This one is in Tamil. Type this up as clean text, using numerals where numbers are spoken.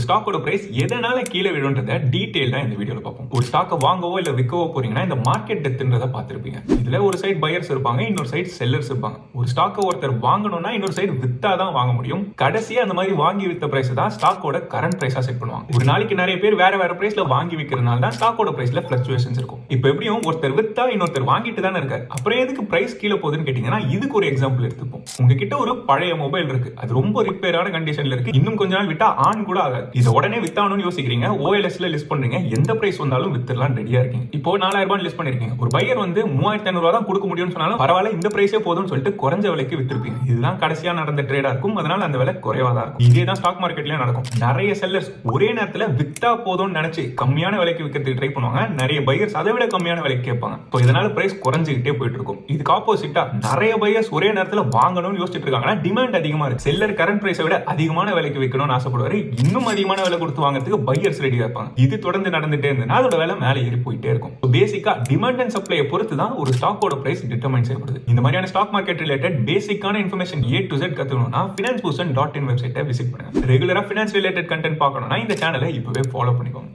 ஸ்டாக்கோட பிரைஸ் எதனால கீழே விழுன்றத டீடைலா இந்த வீடியோல பார்ப்போம். ஒரு ஸ்டாக்கை வாங்கவோ இல்ல விற்கவோ போறீங்கன்னா இந்த மார்க்கெட் டெத்ன்றத பார்த்திருப்பீங்க. இதுல ஒரு சைடு பையர்ஸ் இருப்பாங்க, இன்னொரு சைடு செல்லர்ஸ் இருப்பாங்க. ஒரு ஸ்டாக்கை ஒருத்தர் வாங்கணும்னா இன்னொரு சைடு வித்தா தான் வாங்க முடியும். கடைசியா அந்த மாதிரி வாங்கி வித்த பிரைஸ் தான் ஸ்டாக்கோட கரண்ட் பிரைஸா செட் பண்ணுவாங்க. ஒரு நாளைக்கு நிறைய பேர் வேற வேற பிரைஸ்ல வாங்கி விக்கிறதுனால தான் ஸ்டாக்கோட பிரைஸ்ல ஃபிளக்சுவேஷன்ஸ் இருக்கும். இப்போ எப்படியும் ஒருத்தர் வித்தா இன்னொருத்தர் வாங்கிட்டு தானே இருக்காரு. அப்புறம் எதுக்கு பிரைஸ் கீழே போகுதுன்னு கேட்டீங்கன்னா இதுக்கு ஒரு எக்ஸாம்பிள் எடுத்துப்போம். உங்ககிட்ட ஒரு பழைய மொபைல் இருக்கு, அது ரொம்ப ரிப்பேரான கண்டிஷன்ல இருக்கு, இன்னும் கொஞ்ச நாள் விட்டா ஆன் கூட ஆகாது. இதை உடனே வித்தானும்னு யோசிக்கிறீங்க, OLX-ல லிஸ்ட் பண்றீங்க, எந்த பிரைஸ் வந்தாலும் வித்துடலாம் ரெடியா இருக்கீங்க. இப்போ 4000 ரூபாய் லிஸ்ட் பண்ணிருக்கீங்க. ஒரு பையர் வந்து 3500 ரூபாய் தான் கொடுக்க முடியும்னு சொன்னாலும் பரவாயில்ல இந்த பிரைஸே போதும்னு சொல்லிட்டு குறைஞ்ச விலைக்கு வித்திருப்பீங்க. இதுதான் கடைசியா நடந்த ட்ரேடா இருக்கும். அதனால அந்த விலை குறைவா தான் இருக்கும். இதே தான் ஸ்டாக் மார்க்கெட்லயும் நடக்கும். நிறைய செல்லர்ஸ் ஒரே நேரத்துல வித்தா போதும்னு நினைச்சு கம்மியான விலைக்கு விற்கிறதுக்கு ட்ரை பண்ணுவாங்க. நிறைய பையர்ஸ் அதை விட கம்மியான விலைக்கு கேட்பாங்க. இப்போ இதனால பிரைஸ் குறைஞ்சிக்கிட்டே போயிட்டு இருக்கும். இதுக்கு ஆப்போசிட்டா நிறைய பையர்ஸ் ஒரே நேரத்துல வாங்கணும்னு யோசிச்சுட்டு இருக்காங்கன்னா டிமாண்ட் அதிகமா இருக்கு. செல்லர் கரண்ட் பிரைஸை விட அதிகமான விலைக்கு விற்கணும்னு ஆசைப்படுவாரு. இன்னும் அதிகமான விலை கொடுத்து வாங்குறதுக்கு பையர்ஸ் ரெடியா இருப்பாங்க. இது தொடர்ந்து நடந்துட்டே இருந்ததுன்னா அதோட விலை மேலே ஏறி போயிட்டே இருக்கும். பேசிக்கா டிமாண்ட் அண்ட் சப்ளையை பொறுத்து தான் ஒரு ஸ்டாக்கோட பிரைஸ் டிட்டர்மைன் செய்யப்படுது. இந்த மாதிரியான ஸ்டாக் மார்க்கெட் ரிலேட்டட் பேசிக்கான information A to Z கத்துக்கணும்னா financeboost.in வெப்சைட்டை விசிட் பண்ணுங்க. ரெகுலரா ஃபினான்ஸ் ரிலேட்டட் கண்டென்ட் பார்க்கணும்னா இந்த சேனலை இப்பவே ஃபாலோ பண்ணிக்கோங்க.